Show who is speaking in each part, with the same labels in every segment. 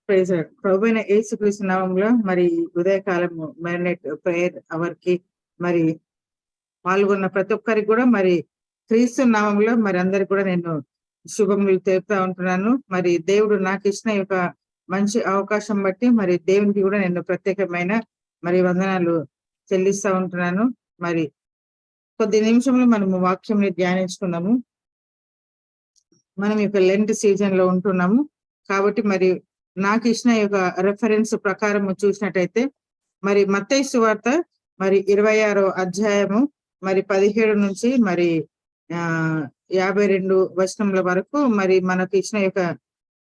Speaker 1: Praise lord. ప్రభువైన యేసుక్రీస్తు నామములో మరి ఉదయకాలము మ్యారినేట్ ప్రేయర్ అవర్ కి మరి పాల్గొన్న ప్రతి ఒక్కరికి కూడా మరి క్రీస్తు నామములో మరి అందరికి కూడా నేను శుభములు తెలుపుతా ఉంటున్నాను. మరి దేవుడు నాకు ఇచ్చిన ఈ యొక్క మంచి అవకాశం బట్టి మరి దేవునికి కూడా నేను ప్రత్యేకమైన మరి వందనాలు చెల్లిస్తా ఉంటున్నాను. మరి కొద్ది నిమిషంలో మనము వాక్యంని ధ్యానించుకుందాము. మనం ఈ యొక్క లెంట్ సీజన్ లో ఉంటున్నాము కాబట్టి మరి నాకు ఇచ్చిన ఈ యొక్క రెఫరెన్స్ ప్రకారం చూసినట్టయితే మరి మత్తయి సువార్త మరి 26వ అధ్యాయము మరి 17 నుంచి మరి 52 వచనముల వరకు మరి మనకు ఇచ్చిన యొక్క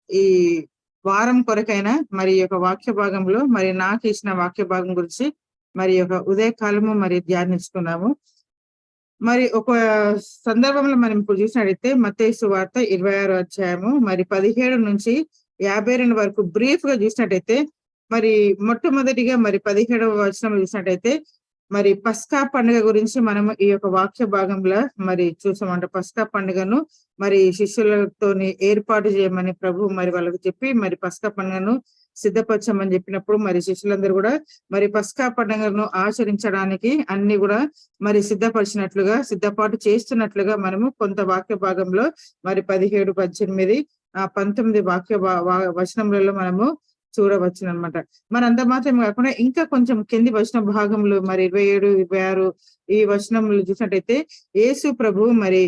Speaker 1: ఈ వారం కొరకైనా మరి యొక్క వాక్య భాగంలో మరి నాకు ఇచ్చిన వాక్య భాగం గురించి మరి యొక్క ఉదయకాలము మరి ధ్యానించుకున్నాము. మరి ఒక సందర్భంలో మనం ఇప్పుడు చూసినట్టయితే మత్తయి సువార్త 26వ అధ్యాయము మరి 17 నుంచి 52 వరకు బ్రీఫ్ గా చూసినట్టయితే మరి మొట్టమొదటిగా మరి 17వ వచనం చూసినట్టయితే మరి పస్కా పండుగ గురించి మనము ఈ యొక్క వాక్య భాగంలో మరి చూసామంట. పస్కా పండుగను మరి శిష్యులతోని ఏర్పాటు చేయమని ప్రభు మరి వాళ్ళకి చెప్పి మరి పస్కా పండుగను సిద్ధపరచమని చెప్పినప్పుడు మరి శిష్యులందరూ కూడా మరి పస్కా పండుగను ఆచరించడానికి అన్ని కూడా మరి సిద్ధపాటు చేస్తున్నట్లుగా మనము కొంత వాక్య భాగంలో మరి 17, 18, 19 వాక్య వచనములలో మనము చూడవచ్చు అనమాట. మరి అంత మాత్రం కాకుండా ఇంకా కొంచెం కింది వచన భాగంలో మరి 27, 26 ఈ వచనములు చూసినట్టయితే యేసు ప్రభు మరి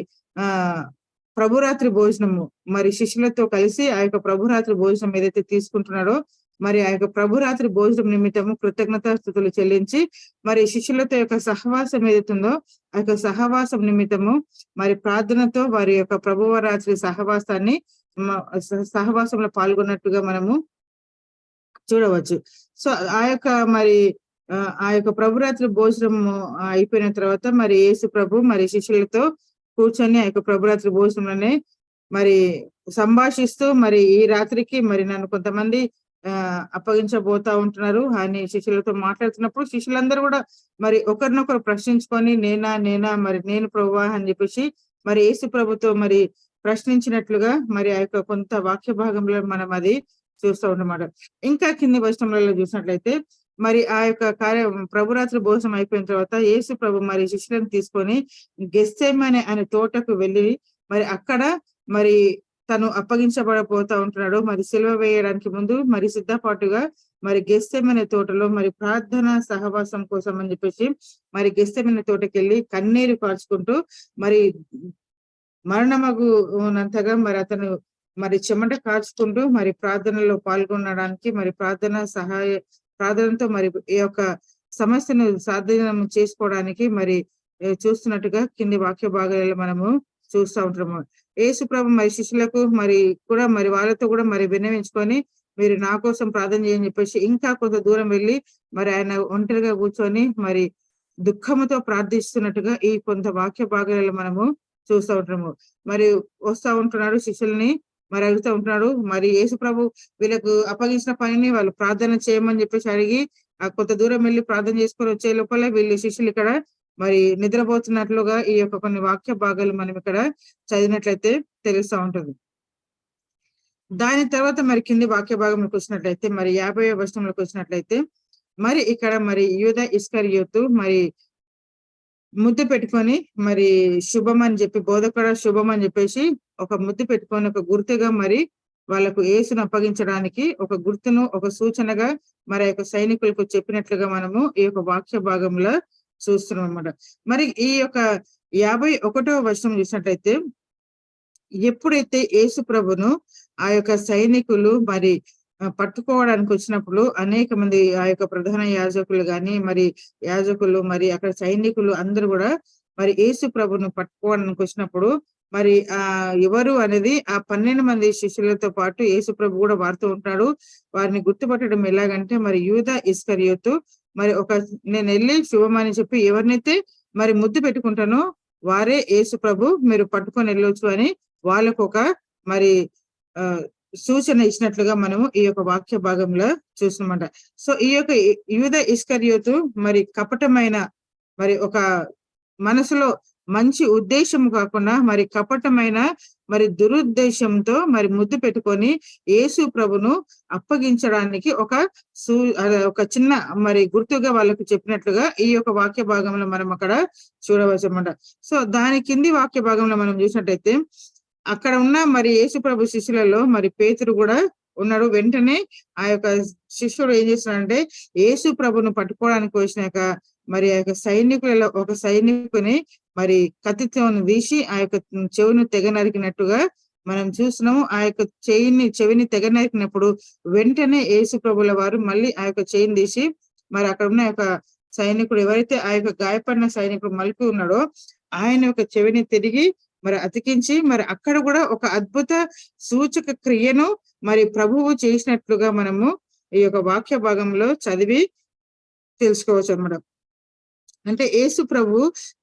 Speaker 1: ప్రభురాత్రి భోజనము మరి శిష్యులతో కలిసి ఆ యొక్క ప్రభురాత్రి భోజనం ఏదైతే తీసుకుంటున్నాడో మరి ఆ యొక్క ప్రభురాత్రి భోజనం నిమిత్తము కృతజ్ఞతాస్తుతులు చెల్లించి మరి శిష్యులతో యొక్క సహవాసం ఏదైతుందో ఆ యొక్క సహవాసం నిమిత్తము మరి ప్రార్థనతో వారి యొక్క ప్రభువరాత్రి సహవాసంలో పాల్గొన్నట్టుగా మనము చూడవచ్చు. సో ఆ యొక్క మరి ఆ యొక్క ప్రభురాత్రి భోజనం అయిపోయిన తర్వాత మరి యేసు ప్రభు మరి శిష్యులతో కూర్చొని ఆ యొక్క ప్రభురాత్రి భోజనంలోనే మరి సంభాషిస్తూ మరి ఈ రాత్రికి మరి నన్ను కొంతమంది అప్పగించబోతా ఉంటున్నారు అని శిష్యులతో మాట్లాడుతున్నప్పుడు శిష్యులందరూ కూడా మరి ఒకరినొకరు ప్రశ్నించుకొని నేనా మరి నేను ప్రభువా అని చెప్పేసి మరి యేసు ప్రభుతో మరి ప్రశ్నించినట్లుగా మరి ఆ యొక్క కొంత వాక్య భాగంలో మనం అది చూస్తూ ఉన్నమాట. ఇంకా కింది వచనంలో చూసినట్లయితే మరి ఆ యొక్క ప్రభురాత్రి భోజనం అయిపోయిన తర్వాత యేసు ప్రభు మరి శిష్యులను తీసుకొని గెత్సేమనే అనే తోటకు వెళ్ళి మరి అక్కడ మరి తను అప్పగించబడబోతా ఉంటున్నాడు. మరి సిలువ వేయడానికి ముందు మరి సిద్ధపాటుగా మరి గెత్సేమనే తోటలో మరి ప్రార్థన సహవాసం కోసం అని చెప్పేసి మరి గెత్సేమనే తోటకి వెళ్ళి కన్నీరు కార్చుకుంటూ మరి మరణమగునంతగా మరి అతను మరి చెమట కాచుకుంటూ మరి ప్రార్థనలో పాల్గొనడానికి మరి ప్రార్థనతో మరి ఈ యొక్క సమస్యను సాధనం చేసుకోవడానికి మరి చూస్తున్నట్టుగా కింది వాక్య భాగాలలో మనము చూస్తూ ఉంటాము. యేసు ప్రభు మరి శిష్యులకు మరి కూడా మరి వాళ్ళతో కూడా మరి విన్నవించుకొని మీరు నా కోసం ప్రార్థన చేయని చెప్పేసి ఇంకా కొంత దూరం వెళ్ళి మరి ఆయన ఒంటరిగా కూర్చొని మరి దుఃఖముతో ప్రార్థిస్తున్నట్టుగా ఈ కొంత వాక్య భాగాలలో మనము చూస్తూ ఉంటాము. మరి వస్తూ ఉంటున్నాడు, శిష్యుల్ని మరి అడుగుతూ ఉంటున్నాడు. మరి యేసు ప్రభు వీళ్ళకు అప్పగించిన పనిని వాళ్ళు ప్రార్థన చేయమని చెప్పేసి అడిగి ఆ కొంత దూరం వెళ్ళి ప్రార్థన చేసుకొని వచ్చే లోపల వీళ్ళు శిష్యులు ఇక్కడ మరి నిద్రపోతున్నట్లుగా ఈ యొక్క కొన్ని వాక్య భాగాలు మనం ఇక్కడ చదివినట్లయితే తెలుస్తూ ఉంటుంది. దాని తర్వాత మరి కింది వాక్య భాగంలోకి వచ్చినట్లయితే మరి 50వ వచనంలోకి వచ్చినట్లయితే మరి ఇక్కడ మరి యూదా ఇస్కరియోతు మరి ముద్దు పెట్టుకొని మరి శుభం అని చెప్పి బోధకుడ శుభం అని చెప్పేసి ఒక ముద్దు పెట్టుకొని ఒక గుర్తుగా మరి వాళ్ళకు యేసును అప్పగించడానికి ఒక గుర్తును ఒక సూచనగా మరి యొక్క సైనికులకు చెప్పినట్లుగా మనము ఈ యొక్క వాక్య భాగంలో చూస్తున్నాం అన్నమాట. మరి ఈ యొక్క 51వ వచనం చూసినట్లయితే ఎప్పుడైతే యేసు ప్రభును ఆ యొక్క సైనికులు మరి పట్టుకోవడానికి వచ్చినప్పుడు అనేక మంది ఆ యొక్క ప్రధాన యాజకులు గాని మరి యాజకులు మరి అక్కడ సైనికులు అందరూ కూడా మరి యేసు ప్రభును పట్టుకోవడానికి వచ్చినప్పుడు మరి ఎవరు అనేది ఆ 12 మంది శిష్యులతో పాటు యేసు ప్రభు కూడా వాడుతూ ఉంటాడు. వారిని గుర్తుపట్టడం ఎలాగంటే మరి యూదా ఇస్కరియోతు మరి నేను వెళ్ళి శుభమని చెప్పి ఎవరినైతే మరి ముద్దు పెట్టుకుంటానో వారే యేసు ప్రభు మీరు పట్టుకొని వెళ్ళొచ్చు అని వాళ్ళకు ఒక మరి సూచన ఇచ్చినట్లుగా మనము ఈ యొక్క వాక్య భాగంలో చూస్తున్నామంట. సో ఈ యొక్క యూదా ఇస్కరియోతు మరి కపటమైన మరి ఒక మనసులో మంచి ఉద్దేశం కాకుండా మరి కపటమైన మరి దురుద్దేశంతో మరి ముద్దు పెట్టుకొని యేసు ప్రభును అప్పగించడానికి ఒక చిన్న మరి గుర్తుగా వాళ్ళకు చెప్పినట్లుగా ఈ యొక్క వాక్య భాగంలో మనం అక్కడ చూడవచ్చు అన్నమాట. సో దాని కింది వాక్య భాగంలో మనం చూసినట్టయితే అక్కడ ఉన్న మరి యేసు ప్రభు శిష్యులలో మరి పేతురు కూడా ఉన్నాడు. వెంటనే ఆ యొక్క శిష్యుడు ఏం చేస్తున్నాడంటే యేసు ప్రభును పట్టుకోవడానికి వచ్చినాక మరి ఆ యొక్క సైనికులలో ఒక సైనికుని మరి కత్తితో తీసి ఆ యొక్క చెవును తెగ నరికినట్టుగా మనం చూస్తున్నాము. ఆ యొక్క చెవిని తెగ నరికినప్పుడు వెంటనే యేసు ప్రభుల వారు మళ్ళీ ఆ యొక్క చెయ్యిని తీసి మరి అక్కడ ఉన్న యొక్క సైనికుడు ఎవరైతే ఆ యొక్క గాయపడిన సైనికుడు మలిపి ఉన్నాడో ఆయన యొక్క చెవిని తిరిగి మరి అతికించి మరి అక్కడ కూడా ఒక అద్భుత సూచక క్రియను మరి ప్రభువు చేసినట్లుగా మనము ఈ యొక్క వాక్య భాగంలో చదివి తెలుసుకోవచ్చు అన్నమాట. అంటే యేసు ప్రభు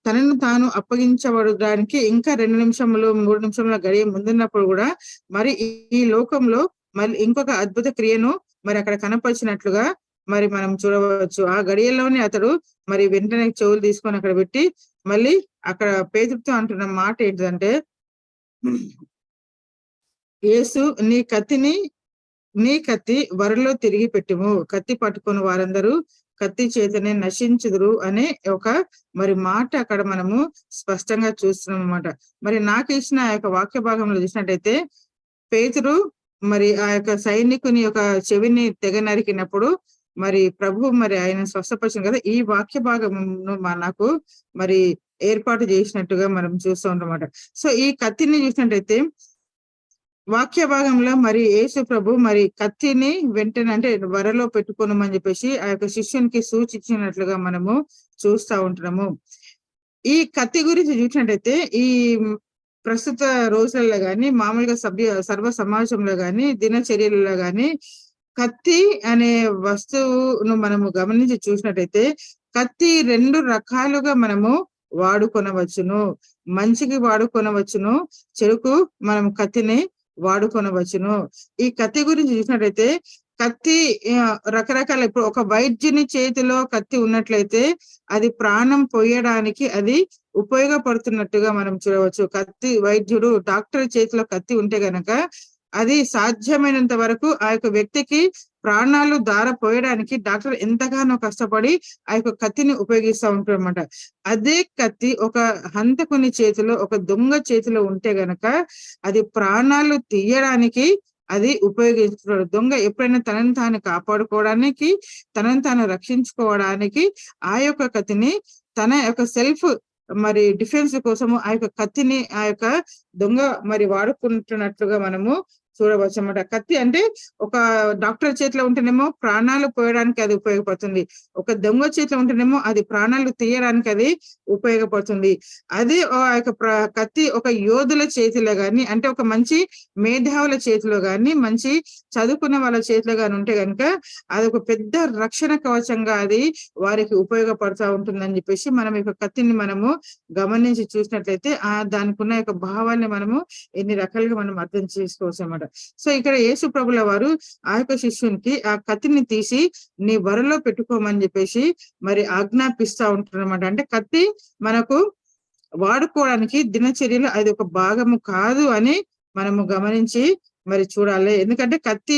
Speaker 1: తనను తాను అప్పగించబడడానికి ఇంకా 2 నిమిషములు 3 నిమిషముల గడియ ముందున్నప్పుడు కూడా మరి ఈ లోకంలో మళ్ళీ ఇంకొక అద్భుత క్రియను మరి అక్కడ కనపరిచినట్లుగా మరి మనం చూడవచ్చు. ఆ గడియల్లోనే అతడు మరి వెంటనే చెవులు తీసుకొని అక్కడ పెట్టి మళ్ళీ అక్కడ పేతురుతో అంటున్న మాట ఏంటిదంటే యేసు నీ కత్తి వరలో తిరిగి పెట్టుము, కత్తి పట్టుకుని వారందరూ కత్తి చేతనే నశించుదురు అనే ఒక మరి మాట అక్కడ మనము స్పష్టంగా చూస్తున్నాం అన్నమాట. మరి నాకు ఇచ్చిన ఆ యొక్క వాక్య భాగంలో చూసినట్టయితే పేతురు మరి ఆ యొక్క సైనికుని యొక్క చెవిని తెగ నరికినప్పుడు మరి ప్రభు మరి ఆయన స్వస్థపరిచిన కదా ఈ వాక్య భాగంను నాకు మరి ఏర్పాటు చేసినట్టుగా మనం చూస్తూ ఉంటామన్నమాట. సో ఈ కత్తిని చూసినట్టయితే వాక్య భాగంలో మరి యేసు ప్రభు మరి కత్తిని వెంటనే అంటే వరలో పెట్టుకోనమని చెప్పేసి ఆ యొక్క శిష్యునికి సూచించినట్లుగా మనము చూస్తూ ఉంటున్నాము. ఈ కత్తి గురించి చూసినట్టయితే ఈ ప్రస్తుత రోజులలో గాని మామూలుగా సర్వ సమాజంలో గాని దినచర్యలలో గాని కత్తి అనే వస్తువును మనము గమనించి చూసినట్టయితే కత్తి 2 రకాలుగా మనము వాడుకొనవచ్చును. మంచికి వాడుకొనవచ్చును, చెడుకు మనం కత్తిని వాడుకొనవచ్చును. ఈ కత్తి గురించి చూసినట్టయితే కత్తి రకరకాల ఇప్పుడు ఒక వైద్యుని చేతిలో కత్తి ఉన్నట్లయితే అది ప్రాణం పోయడానికి అది ఉపయోగపడుతున్నట్టుగా మనం చూడవచ్చు. వైద్యుడు డాక్టర్ చేతిలో కత్తి ఉంటే గనక అది సాధ్యమైనంత వరకు ఆ యొక్క వ్యక్తికి ప్రాణాలు దార పోయడానికి డాక్టర్ ఎంతగానో కష్టపడి ఆ యొక్క కత్తిని ఉపయోగిస్తూ ఉంటారు అన్నమాట. అదే కత్తి ఒక హంతకుని చేతిలో ఒక దొంగ చేతిలో ఉంటే గనక అది ప్రాణాలు తీయడానికి అది ఉపయోగిస్తున్నాడు. దొంగ ఎప్పుడైనా తనను తాను కాపాడుకోవడానికి తనను తాను రక్షించుకోవడానికి ఆ యొక్క కత్తిని తన యొక్క సెల్ఫ్ మరి డిఫెన్స్ కోసము ఆ యొక్క కత్తిని ఆ యొక్క దొంగ మరి వాడుకుంటున్నట్లుగా మనము చూడవచ్చు అన్నమాట. కత్తి అంటే ఒక డాక్టర్ చేతిలో ఉంటేనేమో ప్రాణాలు పోయడానికి అది ఉపయోగపడుతుంది, ఒక దొంగ చేతిలో ఉంటేనేమో అది ప్రాణాలు తీయడానికి అది ఉపయోగపడుతుంది. అదే ఆ యొక్క కత్తి ఒక యోధుల చేతిలో గాని అంటే ఒక మంచి మేధావుల చేతిలో గాని మంచి చదువుకున్న వాళ్ళ చేతిలో గాని ఉంటే గనుక అది ఒక పెద్ద రక్షణ కవచంగా అది వారికి ఉపయోగపడుతూ ఉంటుందని చెప్పేసి మనం ఈ కత్తిని మనము గమనించి చూసినట్లయితే దానికి ఉన్న యొక్క భావాన్ని మనము ఎన్ని రకాలుగా మనం అర్థం చేసుకోవచ్చు అన్నమాట. సో ఇక్కడ యేసు ప్రభుల వారు ఆ యొక్క శిష్యునికి ఆ కత్తిని తీసి నీ వరలో పెట్టుకోమని చెప్పేసి మరి ఆజ్ఞాపిస్తా ఉంటారు అన్నమాట. అంటే కత్తి మనకు వాడుకోవడానికి దినచర్యలో అది ఒక భాగము కాదు అని మనము గమనించి మరి చూడాలి. ఎందుకంటే కత్తి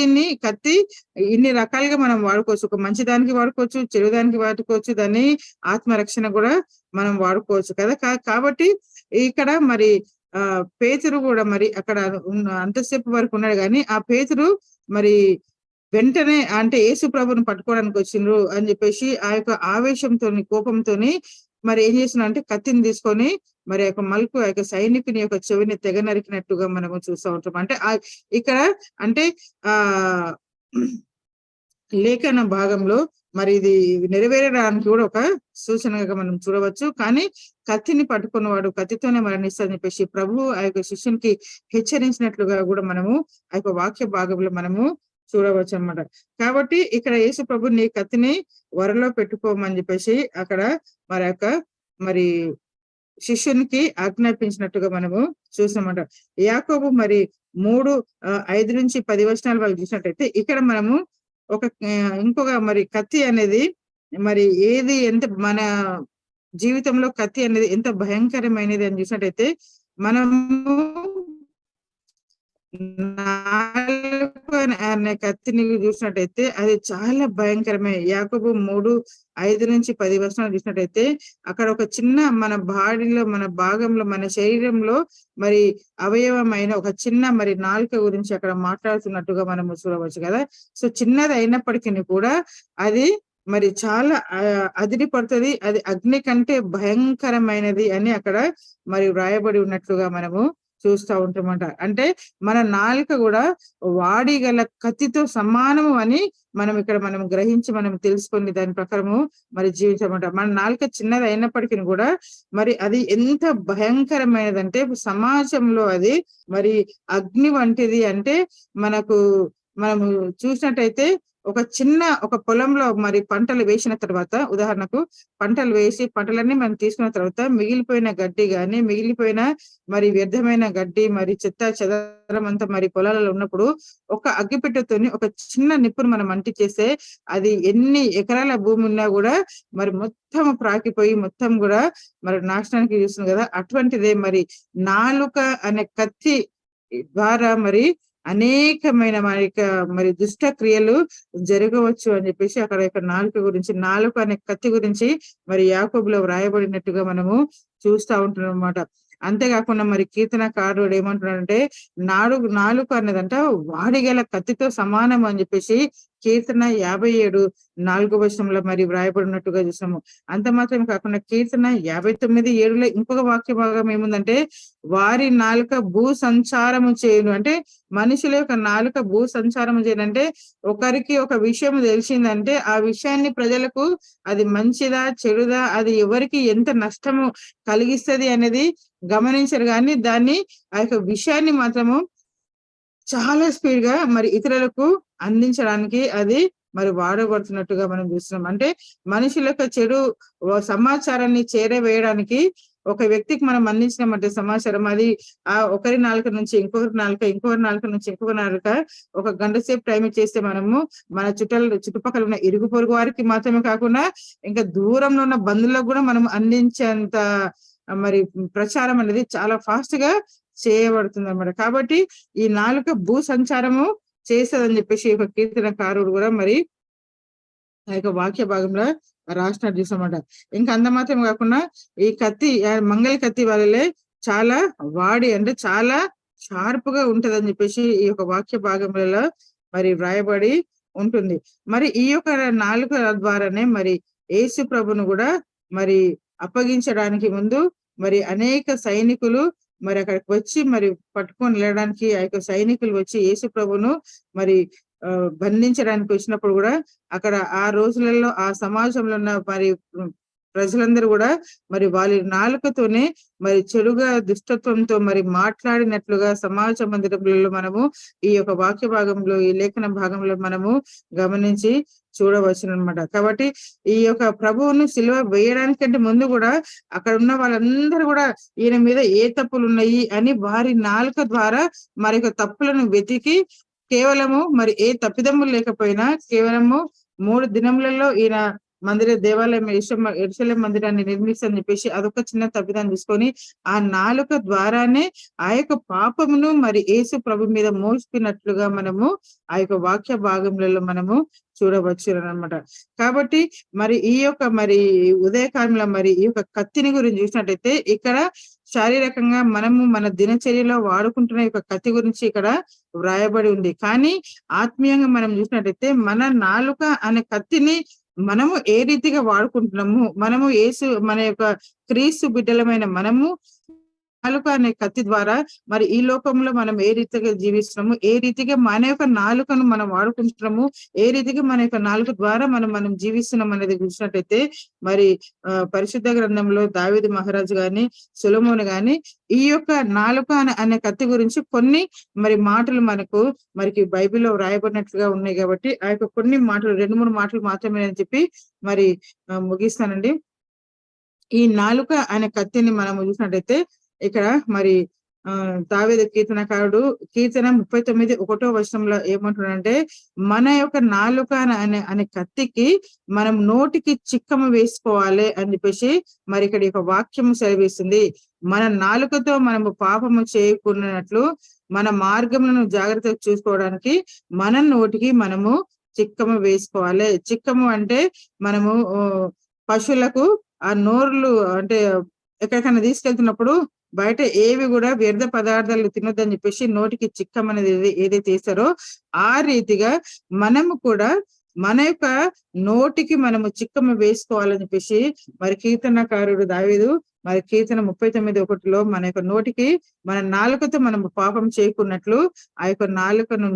Speaker 1: ఇన్ని రకాలుగా మనం వాడుకోవచ్చు. ఒక మంచి దానికి వాడుకోవచ్చు, చెడుదానికి వాడుకోవచ్చు, దాన్ని ఆత్మరక్షణ కూడా మనం వాడుకోవచ్చు కదా. కాబట్టి ఇక్కడ మరి పేతురు కూడా మరి అక్కడ అంతసేపు వరకు ఉన్నాడు కానీ ఆ పేతురు మరి వెంటనే అంటే యేసు ప్రభుని పట్టుకోవడానికి వచ్చిండ్రు అని చెప్పేసి ఆ యొక్క ఆవేశంతోని కోపంతోని మరి ఏం చేసిన అంటే కత్తిని తీసుకొని మరి యొక్క మలుపు ఆ యొక్క సైనికుని యొక్క చెవిని తెగ నరికినట్టుగా మనము చూస్తూ ఉంటాం. అంటే ఇక్కడ అంటే లేఖన భాగంలో మరి ఇది నెరవేరడానికి కూడా ఒక సూచనగా మనం చూడవచ్చు. కానీ కత్తిని పట్టుకున్నవాడు కత్తితోనే మరణిస్తాడని చెప్పేసి ప్రభు ఆ యొక్క శిష్యునికి హెచ్చరించినట్లుగా కూడా మనము ఆ యొక్క వాక్య భాగంలో మనము చూడవచ్చు అన్నమాట. కాబట్టి ఇక్కడ యేసు ప్రభు నీ కత్తిని వరలో పెట్టుకోమని చెప్పేసి అక్కడ మరి శిష్యునికి ఆజ్ఞాపించినట్టుగా మనము చూసామన్నమాట. యాకోబు మరి 3:5-10 వచనాలు వాళ్ళు చూసినట్టయితే ఇక్కడ మనము ఇంకొక మరి కత్తి అనేది మరి ఏది ఎంత మన జీవితంలో కత్తి అనేది ఎంత భయంకరమైనది అని చూసినట్టయితే మనము నాలుక అనే కత్తిని చూసినట్టయితే అది చాలా భయంకరమే. యాకోబు 3:5-10 చూసినట్టయితే అక్కడ ఒక చిన్న మన బాడీలో, మన భాగంలో, మన శరీరంలో మరి అవయవమైన ఒక చిన్న మరి నాలుక గురించి అక్కడ మాట్లాడుతున్నట్టుగా మనము చూడవచ్చు కదా. సో చిన్నది అయినప్పటికీ కూడా అది మరి చాలా అదిరి పడుతుంది. అది అగ్ని కంటే భయంకరమైనది అని అక్కడ మరి వ్రాయబడి ఉన్నట్లుగా మనము చూస్తూ ఉంటామంట. అంటే మన నాలుక కూడా వాడిగల కత్తితో సమానము అని మనం ఇక్కడ మనం గ్రహించి మనం తెలుసుకొని దాని ప్రకారము మరి జీవించమంట. మన నాలుక చిన్నది అయినప్పటికీ కూడా మరి అది ఎంత భయంకరమైనదంటే సమాజంలో అది మరి అగ్ని వంటిది. అంటే మనము చూసినట్టయితే ఒక పొలంలో మరి పంటలు వేసిన తర్వాత, ఉదాహరణకు పంటలు వేసి పంటలన్నీ మనం తీసుకున్న తర్వాత మిగిలిపోయిన గడ్డి గాని, మిగిలిపోయిన మరి వ్యర్థమైన గడ్డి, మరి చెత్త చెదారం అంతా మరి పొలాలలో ఉన్నప్పుడు ఒక అగ్గిపెట్టెతోని ఒక చిన్న నిప్పును మనం అంటించేస్తే అది ఎన్ని ఎకరాల భూమి ఉన్నా కూడా మరి మొత్తం ప్రాకిపోయి మొత్తం కూడా మరి నాశనానికి చూస్తుంది కదా. అటువంటిదే మరి నాలుక అనే కత్తి ద్వారా మరి అనేకమైన మరి దుష్ట క్రియలు జరగవచ్చు అని చెప్పేసి అక్కడ నాలుక గురించి, నాలుక అనే కత్తి గురించి మరి యాకోబులో వ్రాయబడినట్టుగా మనము చూస్తూ ఉంటున్నాం అన్నమాట. అంతేకాకుండా మరి కీర్తనకారుడు ఏమంటున్నాడంటే నాలుక అన్నదంట వాడిగల కత్తితో సమానం అని చెప్పేసి కీర్తన 57:4 మరి వ్రాయబడినట్టుగా చూసాము. అంత మాత్రం కాకుండా కీర్తన 59:7 ఇంకొక వాక్య భాగం ఏముందంటే వారి నాలుక భూ సంచారము చేయను. అంటే మనుషుల యొక్క నాలుక భూ సంచారం చేయనంటే ఒకరికి ఒక విషయం తెలిసిందంటే ఆ విషయాన్ని ప్రజలకు అది మంచిదా చెడుదా, అది ఎవరికి ఎంత నష్టము కలిగిస్తుంది అనేది గమనించరు. కానీ దాన్ని ఆ యొక్క విషయాన్ని మాత్రము చాలా స్పీడ్ గా మరి ఇతరులకు అందించడానికి అది మరి వాడబడుతున్నట్టుగా మనం చూస్తున్నాం. అంటే మనుషుల యొక్క చెడు సమాచారాన్ని చేరవేయడానికి ఒక వ్యక్తికి మనం అందించినామంటే సమాచారం, అది ఆ ఒకరి నాలుక నుంచి ఇంకొకరి నాలుక నుంచి ఇంకొక నాలుక ఒక గంట సేపు టైం ఇచ్చేస్తే మనము మన చుట్టుపక్కల ఉన్న ఇరుగు పొరుగు వారికి మాత్రమే కాకుండా ఇంకా దూరంలో ఉన్న బంధువులకు కూడా మనం అందించేంత మరి ప్రచారం అనేది చాలా ఫాస్ట్ గా చేయబడుతుంది అన్నమాట. కాబట్టి ఈ నాలుక భూ సంచారము చేస్తుందని చెప్పేసి ఒక కీర్తనకారుడు కూడా మరి ఆ యొక్క వాక్య భాగంలో రాసినట్టు చూసామట. ఇంకా అంత మాత్రం కాకుండా ఈ కత్తి మంగళ కత్తి వల్లే చాలా అంటే చాలా షార్ప్ గా ఉంటదని చెప్పేసి ఈ యొక్క వాక్య భాగంలో మరి వ్రాయబడి ఉంటుంది. మరి ఈ యొక్క నాలుక ద్వారానే మరి యేసు ప్రభును కూడా మరి అప్పగించడానికి ముందు మరి అనేక సైనికులు మరి అక్కడికి వచ్చి మరి పట్టుకొని వెళ్ళడానికి ఆ యొక్క సైనికులు వచ్చి యేసు ప్రభును మరి బంధించడానికి వచ్చినప్పుడు కూడా అక్కడ ఆ రోజులలో ఆ సమాజంలో ఉన్న మరి ప్రజలందరూ కూడా మరి వాళ్ళ నాలుకతోనే మరి చెడుగా దుష్టత్వంతో మరి మాట్లాడినట్లుగా సమాజ మందిరంలో మనము ఈ యొక్క వాక్య భాగంలో, ఈ లేఖన భాగంలో మనము గమనించి చూడవచ్చు అనమాట. కాబట్టి ఈ యొక్క ప్రభువును సిలువ వేయడానికంటే ముందు కూడా అక్కడ ఉన్న వాళ్ళందరూ కూడా ఈయన మీద ఏ తప్పులు ఉన్నాయి అని వారి నాలుక ద్వారా మరి తప్పులను వెతికి కేవలము మరి ఏ తప్పిదమ్ములు లేకపోయినా కేవలము 3 దినములలో ఈయన దేవాలయం యెరూషలేం మందిరాన్ని నిర్మిస్తని చెప్పేసి అదొక చిన్న తప్పిదాన్ని తీసుకొని ఆ నాలుక ద్వారానే ఆ యొక్క పాపమును మరి యేసు ప్రభు మీద మోసుకున్నట్లుగా మనము ఆ యొక్క వాక్య భాగంలో మనము చూడవచ్చు అన్నమాట. కాబట్టి మరి ఈ యొక్క మరి ఉదయకాలంలో మరి ఈ యొక్క కత్తిని గురించి చూసినట్టయితే ఇక్కడ శారీరకంగా మనము మన దినచర్యలో వాడుకుంటున్న యొక్క కత్తి గురించి ఇక్కడ వ్రాయబడి ఉంది. కానీ ఆత్మీయంగా మనం చూసినట్టయితే మన నాలుక అనే కత్తిని మనము ఏ రీతిగా వాడుకుంటున్నాము, మనము మన యొక్క క్రీస్తు బిడ్డలమైన మనము నాలుక అనే కత్తి ద్వారా మరి ఈ లోకంలో మనం ఏ రీతిగా జీవిస్తున్నాము, ఏ రీతిగా మన యొక్క నాలుకను మనం వాడుకుంటున్నాము, ఏ రీతిగా మన యొక్క నాలుక ద్వారా మనం జీవిస్తున్నాం అనేది చూసినట్టయితే మరి పరిశుద్ధ గ్రంథంలో దావీదు మహారాజు గాని సొలొమోను గాని ఈ యొక్క నాలుక అనే కత్తి గురించి కొన్ని మరి మాటలు మనకు మరి బైబిల్లో వ్రాయబడినట్లుగా ఉన్నాయి. కాబట్టి ఆ యొక్క కొన్ని మాటలు 2-3 మాటలు మాత్రమే అని చెప్పి మరి ముగిస్తానండి. ఈ నాలుక అనే కత్తిని మనం చూసినట్టయితే ఇక్కడ మరి దావీదు కీర్తనకారుడు కీర్తన 39:1 ఏమంటున్నాడంటే, మన యొక్క నాలుక అనే కత్తికి మనం నోటికి చిక్కము వేసుకోవాలి అని చెప్పేసి మరి ఇక్కడ ఒక వాక్యము సెలవిస్తుంది. మన నాలుకతో మనము పాపము చేయకున్నట్లు మన మార్గములను జాగ్రత్తగా చూసుకోవడానికి మన నోటికి మనము చిక్కము వేసుకోవాలి. చిక్కము అంటే మనము పశువులకు ఆ నోర్లు అంటే ఎక్కడికైనా తీసుకెళ్తున్నప్పుడు బయట ఏవి కూడా వ్యర్థ పదార్థాలు తినొద్దని చెప్పేసి నోటికి చిక్కం అనేది ఏదైతే వేస్తారో ఆ రీతిగా మనము కూడా మన యొక్క నోటికి మనము చిక్కము వేసుకోవాలని చెప్పేసి మరి కీర్తనకారుడు దావీదు మరి కీర్తన 39:1 మన యొక్క నోటికి మన నాలుకతో మనము పాపం చేయకున్నట్లు ఆ యొక్క నాలుకను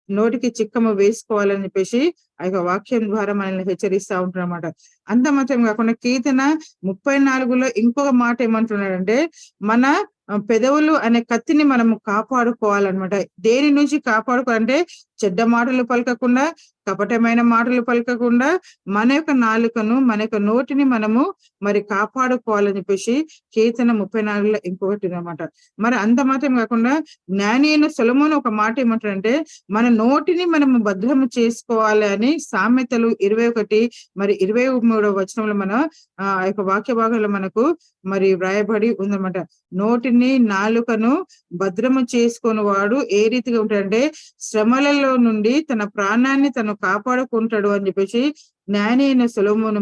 Speaker 1: నోటికి చిక్కము వేసుకోవాలని చెప్పేసి ఆ యొక్క వాక్యం ద్వారా మనల్ని హెచ్చరిస్తా ఉంటున్నమాట. అంత మాత్రం కాకుండా కీర్తన 34లో ఇంకొక మాట ఏమంటున్నాడంటే, మన పెదవులు అనే కత్తిని మనము కాపాడుకోవాలన్నమాట. దేని నుంచి కాపాడుకోవాలంటే చెడ్డ మాటలు పలకకుండా, కపటమైన మాటలు పలకకుండా మన యొక్క నాలుకను మన యొక్క నోటిని మనము మరి కాపాడుకోవాలని చెప్పేసి కీర్తన 34లో ఇంకొకటి అన్నమాట. మరి అంత మాత్రం కాకుండా జ్ఞాని అయిన సొలొమోను ఒక మాట ఏమంటాడంటే, మన నోటిని మనము భద్రము చేసుకోవాలి అని సామెతలు 21 మరి 23 మన ఆ యొక్క వాక్య భాగంలో మనకు మరి వ్రాయబడి ఉందన్నమాట. నోటిని నాలుకను భద్రము చేసుకుని వాడు ఏ రీతిగా ఉంటాడంటే శ్రమలలో నుండి తన ప్రాణాన్ని తను కాపాడుకుంటాడు అని చెప్పేసి జ్ఞాని అయిన సొలొమోను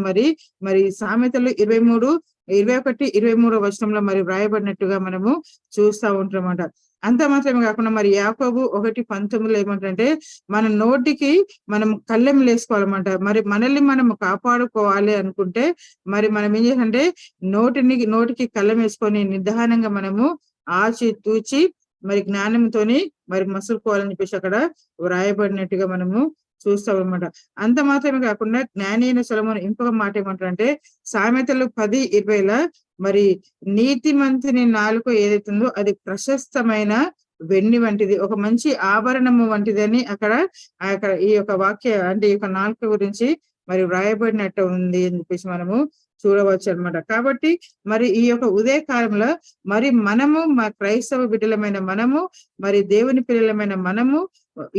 Speaker 1: మరి సామెతలు 21-23 మరి వ్రాయబడినట్టుగా మనము చూస్తా ఉంటామన్నమాట. అంత మాత్రమే కాకుండా మరి యాకోబు 1:19 ఏమంటే, మన నోటికి మనం కళ్ళెం వేసుకోవాలన్నమాట. మరి మనల్ని మనం కాపాడుకోవాలి అనుకుంటే మరి మనం ఏం చేయాలంటే నోటికి కళ్ళెం వేసుకొని నిదానంగా మనము ఆచి తూచి మరి జ్ఞానంతోని మరి మసులుకోవాలని చెప్పేసి అక్కడ వ్రాయబడినట్టుగా మనము చూస్తాం అన్నమాట. అంత మాత్రమే కాకుండా జ్ఞాని అయిన సొలొమోను ఇంకొక మాట ఏమంటారంటే సామెతలు 10:20 మరి నీతి మంతుని నాలుక ఏదైతుందో అది ప్రశస్తమైన వెండి వంటిది, ఒక మంచి ఆభరణము వంటిది అని అక్కడ ఈ యొక్క వాక్య అంటే ఈ యొక్క నాలుక గురించి మరి వ్రాయబడినట్టు ఉంది అని చెప్పేసి మనము చూడవచ్చు అనమాట. కాబట్టి మరి ఈ యొక్క ఉదయ కాలంలో మరి మనము మా క్రైస్తవ బిడ్డలమైన మనము మరి దేవుని పిల్లలమైన మనము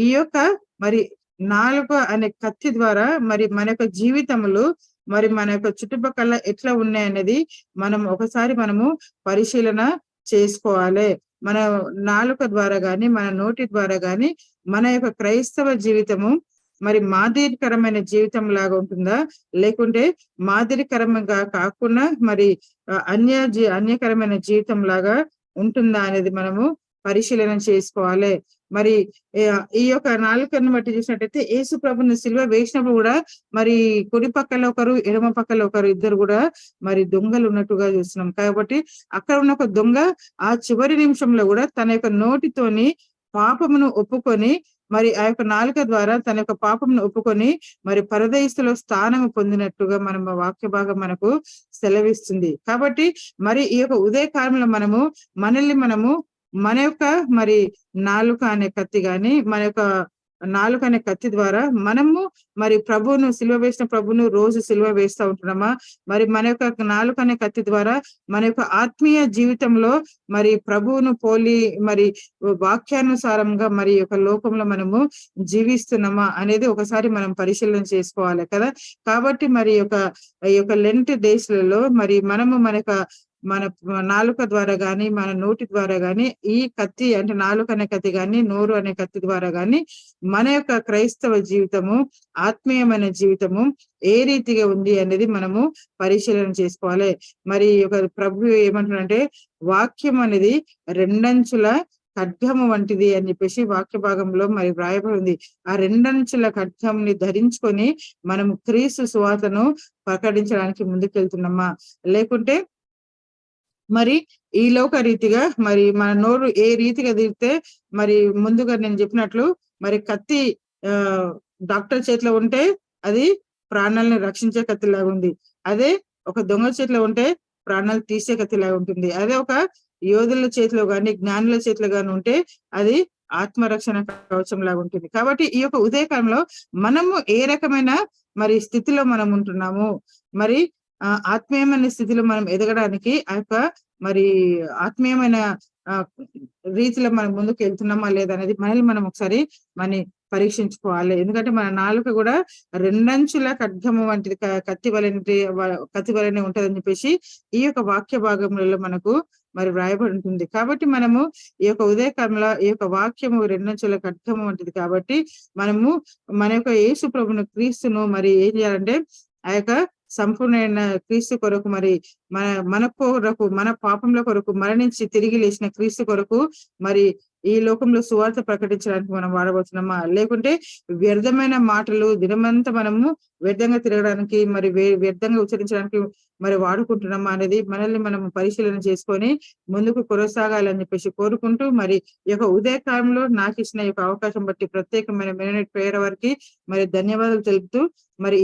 Speaker 1: ఈ యొక్క మరి నాలుక అనే కత్తి ద్వారా మరి మన యొక్క జీవితములు మరి మన యొక్క చుట్టుపక్కల ఎట్లా ఉన్నాయనేది ఒకసారి మనము పరిశీలన చేసుకోవాలి. మన నాలుక ద్వారా గాని మన నోటి ద్వారా గాని మన యొక్క క్రైస్తవ జీవితము మరి మాదిరికరమైన జీవితం లాగా ఉంటుందా, లేకుంటే మాదిరికరంగా కాకుండా మరి అన్యకరమైన జీవితం లాగా ఉంటుందా అనేది మనము పరిశీలన చేసుకోవాలి. మరి ఈ యొక్క నాలుకను బట్టి చూసినట్టయితే యేసు ప్రభుని సిలువ వేసినప్పుడు కూడా మరి కుడి పక్కల ఒకరు ఎడమ పక్కల ఒకరు ఇద్దరు కూడా మరి దొంగలు ఉన్నట్టుగా చూస్తున్నాం. కాబట్టి అక్కడ ఉన్న ఒక దొంగ ఆ చివరి నిమిషంలో కూడా తన యొక్క నోటితోని పాపమును ఒప్పుకొని మరి ఆ యొక్క నాలుక ద్వారా తన యొక్క పాపమును ఒప్పుకొని మరి పరదైస్తులో స్థానము పొందినట్టుగా మనం వాక్య భాగం మనకు సెలవిస్తుంది. కాబట్టి మరి ఈ యొక్క ఉదయ కాలంలో మనల్ని మన యొక్క మరి నాలుక అనే కత్తి గాని మన యొక్క నాలుక అనే కత్తి ద్వారా మనము మరి ప్రభువును సిలువ వేసిన ప్రభువును రోజు సిలువ వేస్తూ ఉంటున్నామా, మరి మన యొక్క నాలుక అనే కత్తి ద్వారా మన యొక్క ఆత్మీయ జీవితంలో మరి ప్రభువును పోలి మరి వాక్యానుసారంగా మరి యొక్క లోకంలో మనము జీవిస్తున్నామా అనేది ఒకసారి మనం పరిశీలన చేసుకోవాలి కదా. కాబట్టి మరి ఈ యొక్క లెంట్ డేస్లలో మరి మనము మన నాలుక ద్వారా గాని మన నోటి ద్వారా గాని ఈ కత్తి అంటే నాలుక అనే కత్తి గాని నోరు అనే కత్తి ద్వారా గాని మన యొక్క క్రైస్తవ జీవితము ఆత్మీయమైన జీవితము ఏ రీతిగా ఉంది అనేది మనము పరిశీలన చేసుకోవాలి. మరి ఒక ప్రభు ఏమంటున్నాడంటే వాక్యం అనేది రెండంచుల ఖడ్గము వంటిది అని చెప్పేసి వాక్య భాగంలో మరి వ్రాయబడి ఉంది. ఆ రెండంచుల ఖడ్గంని ధరించుకొని మనం క్రీస్తు సువార్తను ప్రకటించడానికి ముందుకెళ్తున్నామా, లేకుంటే మరి ఈ లోక రీతిగా మరి మన నోరు ఏ రీతిగా తిరిగితే మరి ముందుగా నేను చెప్పినట్లు మరి కత్తి డాక్టర్ చేతిలో ఉంటే అది ప్రాణాలను రక్షించే కత్తిలాగా ఉంది, అదే ఒక దొంగ చేతిలో ఉంటే ప్రాణాలు తీసే కత్తిలాగా ఉంటుంది, అదే ఒక యోధుల చేతిలో గాని జ్ఞానుల చేతిలో గాని ఉంటే అది ఆత్మరక్షణ కవచం లాగా ఉంటుంది. కాబట్టి ఈ యొక్క ఉదయకాలంలో మనము ఏ రకమైన మరి స్థితిలో మనం ఉంటున్నాము, మరి ఆత్మీయమైన స్థితిలో మనం ఎదగడానికి ఆ యొక్క మరి ఆత్మీయమైన రీతిలో మనం ముందుకు వెళ్తున్నామా లేదా అనేది మనల్ని మనం ఒకసారి మన పరీక్షించుకోవాలి. ఎందుకంటే మన నాలుక కూడా రెండంచుల ఖడ్గము వంటిది, కత్తి వలెనే ఉంటదని చెప్పేసి ఈ యొక్క వాక్య భాగములలో మనకు మరి వ్రాయబడి ఉంటుంది. కాబట్టి మనము ఈ యొక్క ఉదయకాలంలో ఈ యొక్క వాక్యము రెండంచుల ఖడ్గము వంటిది కాబట్టి మనము మన యొక్క యేసు ప్రభును క్రీస్తును మరి ఏం చేయాలంటే ఆ యొక్క సంపూర్ణమైన క్రీస్తు కొరకు మరి మన కొరకు, మన పాపంలో కొరకు మరణించి తిరిగి లేచిన క్రీస్తు కొరకు మరి ఈ లోకంలో సువార్త ప్రకటించడానికి మనం వాడబోతున్నామా, లేకుంటే వ్యర్థమైన మాటలు దినమంతా మనము వ్యర్థంగా తిరగడానికి మరి వ్యర్థంగా ఉచ్చరించడానికి మరి వాడుకుంటున్నామా అనేది మనల్ని మనం పరిశీలన చేసుకొని ముందుకు కొనసాగాలని చెప్పేసి కోరుకుంటూ, మరి ఈ యొక్క ఉదయకాలంలో నాకు ఇచ్చిన ఈ యొక్క అవకాశం బట్టి ప్రత్యేకమైన మెరినెట్ ప్రేయర్ వారికి మరి ధన్యవాదాలు తెలుపుతూ మరి